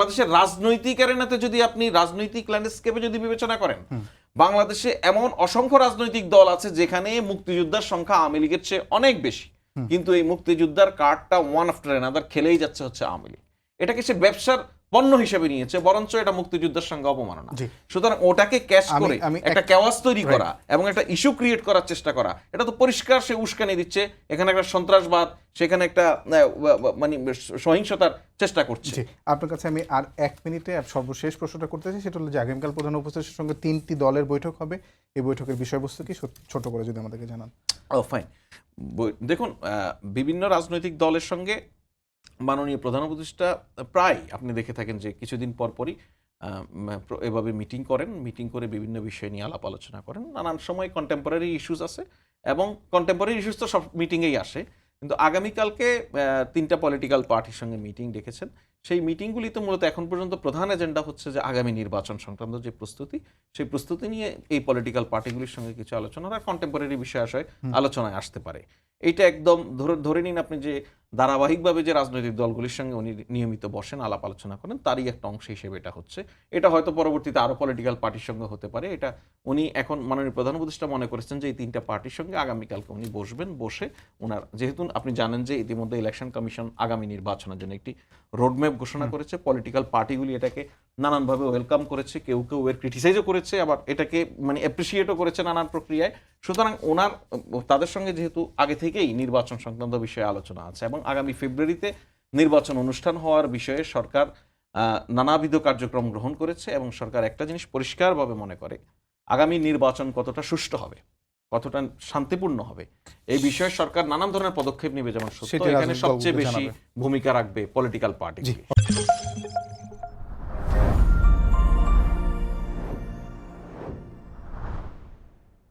বাংলাদেশের রাজনৈতিক অ্যারেনাতে যদি আপনি রাজনৈতিক ল্যান্ডস্কেপে যদি বিবেচনা করেন, বাংলাদেশে এমন অসংখ্য রাজনৈতিক দল আছে যেখানে মুক্তিযোদ্ধার সংখ্যা আওয়ামী লীগের চেয়ে অনেক বেশি, কিন্তু এই মুক্তিযোদ্ধার কার্ডটা ওয়ান আফটার অ্যানাদার খেলেই যাচ্ছে হচ্ছে আওয়ামী লীগ। এটাকে সে ব্যবসার পণ্য হিসেবে নিয়েছে, বরঞ্চ এটা মুক্তিযুদ্ধের সঙ্গে অপমাননা। সুতরাং ওটাকে ক্যাশ করে একটা কেওয়াস তৈরি করা এবং একটা ইস্যু ক্রিয়েট করার চেষ্টা করা, এটা তো পরিষ্কার সে উস্কানি দিচ্ছে। এখানে একটা সন্ত্রাসবাদ, সেখানে একটা মানে সহিংসতার চেষ্টা করছে। আপনার কাছে আমি আর 1 মিনিটে সর্বশেষ প্রশ্নটা করতে চাই, সেটা হলো যে আগামীকাল প্রধান উপদেষ্টার সঙ্গে 3টি দলের বৈঠক হবে। এই বৈঠকের বিষয়বস্তু কি ছোট করে যদি আমাদেরকে জানান। ফাইন। দেখুন, বিভিন্ন রাজনৈতিক দলের সঙ্গে মাননীয় প্রধান উপদেষ্টা প্রায় আপনি দেখে থাকেন যে কিছুদিন পরপরই এভাবে মিটিং করেন, মিটিং করে বিভিন্ন বিষয় নিয়ে আলাপ আলোচনা করেন। নানান সময় কন্টেম্পোরারি ইস্যুস আছে এবং কন্টেম্পোরারি ইস্যুস তো সব মিটিংয়েই আসে, কিন্তু আগামীকালকে 3টা পলিটিক্যাল পার্টির সঙ্গে মিটিং ডেকেছেন। সেই মিটিংগুলিতে মূলত এখন পর্যন্ত প্রধান এজেন্ডা হচ্ছে যে আগামী নির্বাচন সংক্রান্ত যে প্রস্তুতি, সেই প্রস্তুতি নিয়ে এই পলিটিক্যাল পার্টিগুলির সঙ্গে কিছু আলোচনা আর কন্টেম্পোরারি বিষয় আশয় আলোচনায় আসতে পারে। এইটা একদম ধরে নিন আপনি যে ধারাবাহিকভাবে যে রাজনৈতিক দলগুলির সঙ্গে উনি নিয়মিত বসেন, আলাপ আলোচনা করেন, তারই একটা অংশ হিসেবে এটা হচ্ছে। এটা হয়তো পরবর্তীতে আরও পলিটিক্যাল পার্টির সঙ্গে হতে পারে। এটা উনি এখন মাননীয় প্রধান উপদেষ্টা মনে করেছেন যে এই 3টা পার্টির সঙ্গে আগামীকালকে উনি বসবেন, বসে ওনার, যেহেতু আপনি জানেন যে ইতিমধ্যে ইলেকশন কমিশন আগামী নির্বাচনের জন্য একটি রোডম্যাপ ঘোষণা করেছে, পলিটিক্যাল পার্টিগুলি এটাকে নানানভাবে ওয়েলকাম করেছে, কেউ কেউ এর ক্রিটিসাইজও করেছে, আবার এটাকে মানে অ্যাপ্রিসিয়েটও করেছে নানান প্রক্রিয়ায়। সুতরাং তাদের সঙ্গে যেহেতু আগে থেকেই নির্বাচন সংক্রান্ত বিষয়ে আলোচনা আছে এবং আগামী ফেব্রুয়ারিতে নির্বাচন অনুষ্ঠান হওয়ার বিষয়ে সরকার নানাবিধ কার্যক্রম গ্রহণ করেছে এবং সরকার একটা জিনিস পরিষ্কারভাবে মনে করে, আগামী নির্বাচন কতটা সুষ্ঠু হবে, কতটা শান্তিপূর্ণ হবে, এই বিষয়ে সরকার নানান ধরনের পদক্ষেপ নেবে। যেমন সত্য, এখানে সবচেয়ে বেশি ভূমিকা রাখবে পলিটিক্যাল পার্টি।